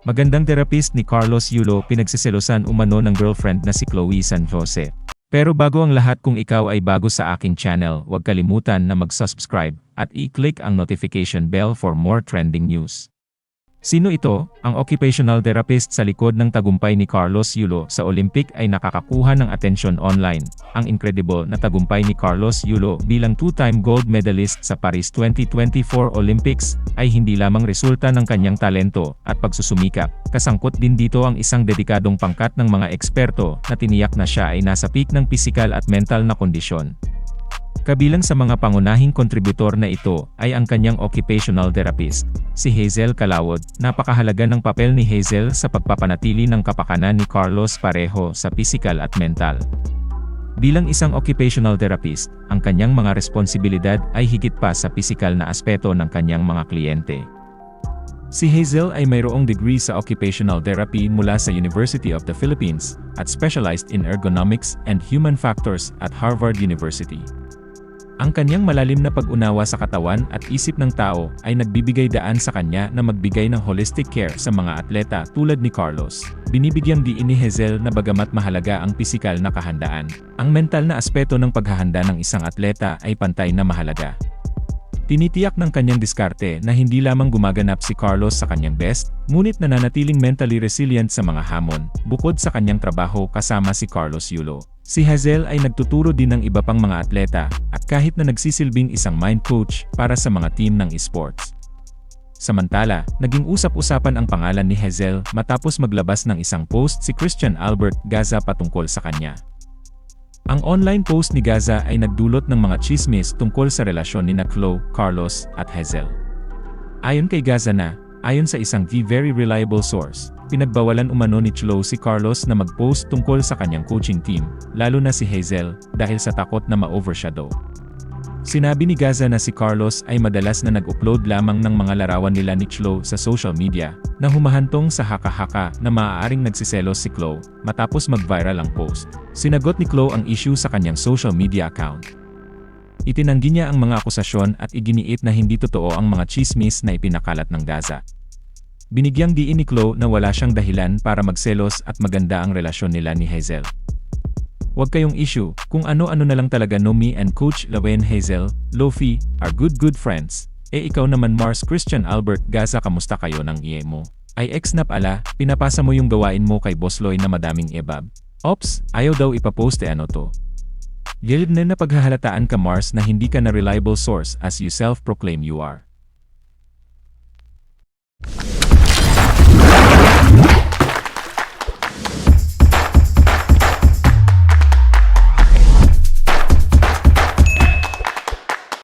Magandang therapist ni Carlos Yulo pinagsiselosan umano ng girlfriend na si Chloe San Jose. Pero bago ang lahat, kung ikaw ay bago sa aking channel, huwag kalimutan na mag-subscribe at i-click ang notification bell for more trending news. Sino ito? Ang occupational therapist sa likod ng tagumpay ni Carlos Yulo sa Olympic ay nakakakuha ng atensyon online. Ang incredible na tagumpay ni Carlos Yulo bilang two-time gold medalist sa Paris 2024 Olympics ay hindi lamang resulta ng kanyang talento at pagsusumikap. Kasangkot din dito ang isang dedikadong pangkat ng mga eksperto na tiniyak na siya ay nasa peak ng pisikal at mental na kondisyon. Kabilang sa mga pangunahing kontributor na ito ay ang kanyang occupational therapist, si Hazel Calawod. Napakahalaga ng papel ni Hazel sa pagpapanatili ng kapakanan ni Carlos pareho sa pisikal at mental. Bilang isang occupational therapist, ang kanyang mga responsibilidad ay higit pa sa pisikal na aspeto ng kanyang mga kliyente. Si Hazel ay mayroong degree sa occupational therapy mula sa University of the Philippines at specialized in ergonomics and human factors at Harvard University. Ang kanyang malalim na pag-unawa sa katawan at isip ng tao ay nagbibigay daan sa kanya na magbigay ng holistic care sa mga atleta tulad ni Carlos. Binibigyang diin ni Hazel na bagamat mahalaga ang pisikal na kahandaan, ang mental na aspeto ng paghahanda ng isang atleta ay pantay na mahalaga. Tinitiyak ng kanyang diskarte na hindi lamang gumaganap si Carlos sa kanyang best, ngunit nananatiling mentally resilient sa mga hamon, bukod sa kanyang trabaho kasama si Carlos Yulo. Si Hazel ay nagtuturo din ng iba pang mga atleta, at kahit na nagsisilbing isang mind coach para sa mga team ng esports. Samantala, naging usap-usapan ang pangalan ni Hazel matapos maglabas ng isang post si Christian Albert Gaza patungkol sa kanya. Ang online post ni Gaza ay nagdulot ng mga chismis tungkol sa relasyon ni Chloe, Carlos, at Hazel. Ayon kay Gaza ayon sa isang very reliable source, pinagbawalan umano ni Chloe si Carlos na mag-post tungkol sa kanyang coaching team, lalo na si Hazel, dahil sa takot na ma-overshadow. Sinabi ni Gaza na si Carlos ay madalas na nag-upload lamang ng mga larawan nila ni Chloe sa social media, na humahantong sa haka-haka na maaaring nagsiselos si Chloe, matapos mag-viral ang post. Sinagot ni Chloe ang issue sa kanyang social media account. Itinanggi niya ang mga akusasyon at iginiit na hindi totoo ang mga chismis na ipinakalat ng Gaza. Binigyang diin ni Chloe na wala siyang dahilan para magselos at maganda ang relasyon nila ni Hazel. Huwag kayong issue, kung ano-ano na lang talaga. No, me and Coach Lawen Hazel, Lofi, are good friends. Ikaw naman Mars Christian Albert Gaza, kamusta kayo ng iye mo? Ay ex-nap ala, pinapasa mo yung gawain mo kay Boss Loy na madaming ebab. Ops, ayaw daw ipapost ano to. Gilid na paghahalataan ka Mars na hindi ka na reliable source as you self-proclaim you are.